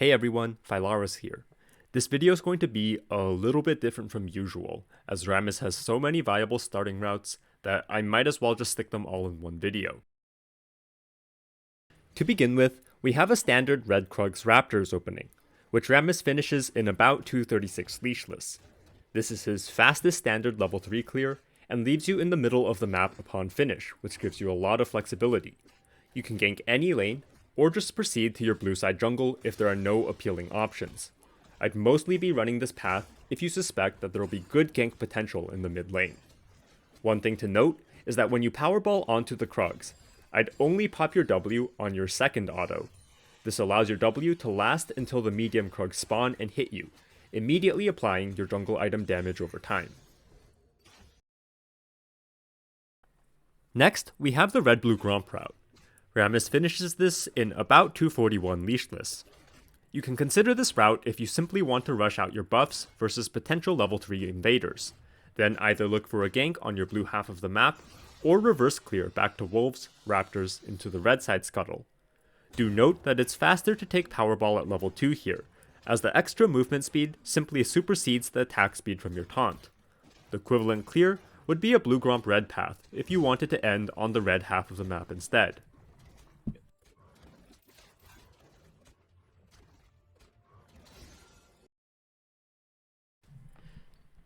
Hey everyone, Phylaris here. This video is going to be a little bit different from usual, as Rammus has so many viable starting routes that I might as well just stick them all in one video. To begin with, we have a standard Red-Krugs-Raptors opening, which Rammus finishes in about 236 leashless. This is his fastest standard level 3 clear, and leaves you in the middle of the map upon finish, which gives you a lot of flexibility. You can gank any lane, or just proceed to your blue side jungle if there are no appealing options. I'd mostly be running this path if you suspect that there will be good gank potential in the mid lane. One thing to note is that when you powerball onto the Krugs, I'd only pop your W on your second auto. This allows your W to last until the medium Krugs spawn and hit you, immediately applying your jungle item damage over time. Next, we have the Red-Blue-Gromp route. Rammus finishes this in about 241 leashless. You can consider this route if you simply want to rush out your buffs versus potential level 3 invaders, then either look for a gank on your blue half of the map, or reverse clear back to Wolves, Raptors into the red side scuttle. Do note that it's faster to take Powerball at level 2 here, as the extra movement speed simply supersedes the attack speed from your taunt. The equivalent clear would be a Blue-Gromp-Red path if you wanted to end on the red half of the map instead.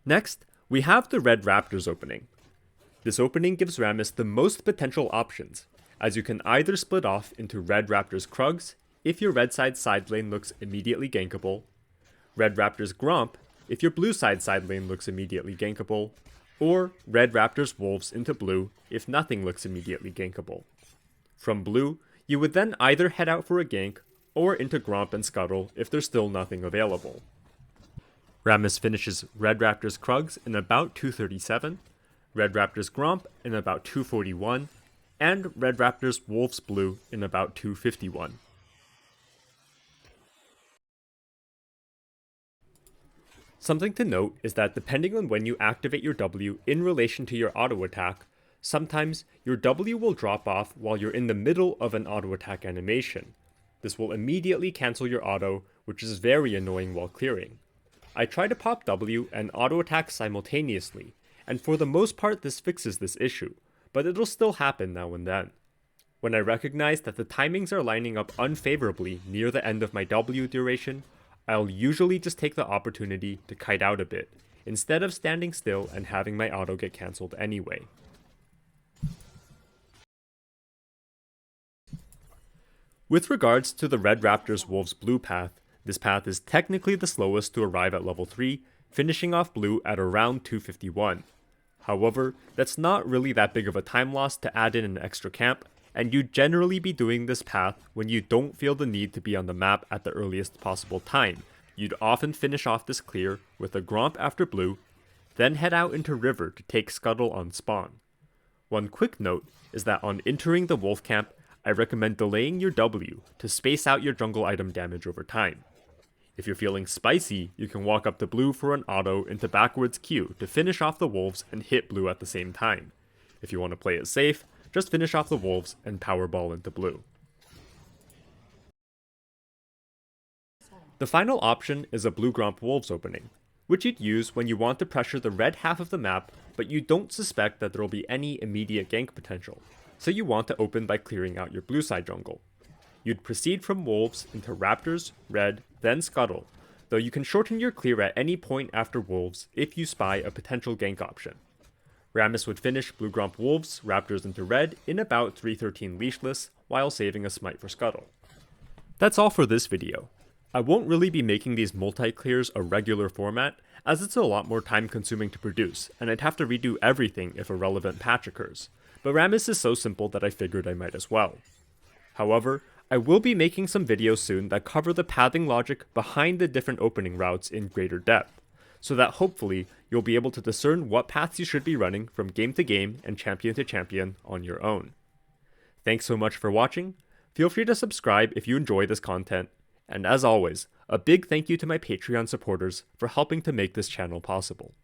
Next, we have the Red-Raptors opening. This opening gives Rammus the most potential options, as you can either split off into Red-Raptors-Krugs if your red side lane looks immediately gankable, Red-Raptors-Gromp if your blue side lane looks immediately gankable, or Red-Raptors-Wolves into blue if nothing looks immediately gankable. From blue, you would then either head out for a gank, or into Gromp and Scuttle if there's still nothing available. Rammus finishes Red-Raptors-Krugs in about 237, Red-Raptors-Gromp in about 241, and Red-Raptors-Wolves-Blue in about 251. Something to note is that depending on when you activate your W in relation to your auto attack, sometimes your W will drop off while you're in the middle of an auto attack animation. This will immediately cancel your auto, which is very annoying while clearing. I try to pop W and auto attack simultaneously, and for the most part this fixes this issue, but it'll still happen now and then. When I recognize that the timings are lining up unfavorably near the end of my W duration, I'll usually just take the opportunity to kite out a bit, instead of standing still and having my auto get cancelled anyway. With regards to the Red-Raptors-Wolves-Blue path, this path is technically the slowest to arrive at level 3, finishing off blue at around 251. However, that's not really that big of a time loss to add in an extra camp, and you'd generally be doing this path when you don't feel the need to be on the map at the earliest possible time. You'd often finish off this clear with a Gromp after blue, then head out into river to take Scuttle on spawn. One quick note is that on entering the wolf camp, I recommend delaying your W to space out your jungle item damage over time. If you're feeling spicy, you can walk up to blue for an auto into backwards Q to finish off the wolves and hit blue at the same time. If you want to play it safe, just finish off the wolves and powerball into blue. The final option is a Blue-Gromp-Wolves opening, which you'd use when you want to pressure the red half of the map, but you don't suspect that there will be any immediate gank potential, so you want to open by clearing out your blue side jungle. You'd proceed from Wolves into Raptors, Red, then Scuttle, though you can shorten your clear at any point after Wolves if you spy a potential gank option. Rammus would finish Blue-Gromp-Wolves-Raptors into Red in about 313 leashless, while saving a smite for Scuttle. That's all for this video. I won't really be making these multi-clears a regular format, as it's a lot more time consuming to produce, and I'd have to redo everything if a relevant patch occurs, but Rammus is so simple that I figured I might as well. However, I will be making some videos soon that cover the pathing logic behind the different opening routes in greater depth, so that hopefully you'll be able to discern what paths you should be running from game to game and champion to champion on your own. Thanks so much for watching, feel free to subscribe if you enjoy this content, and as always, a big thank you to my Patreon supporters for helping to make this channel possible.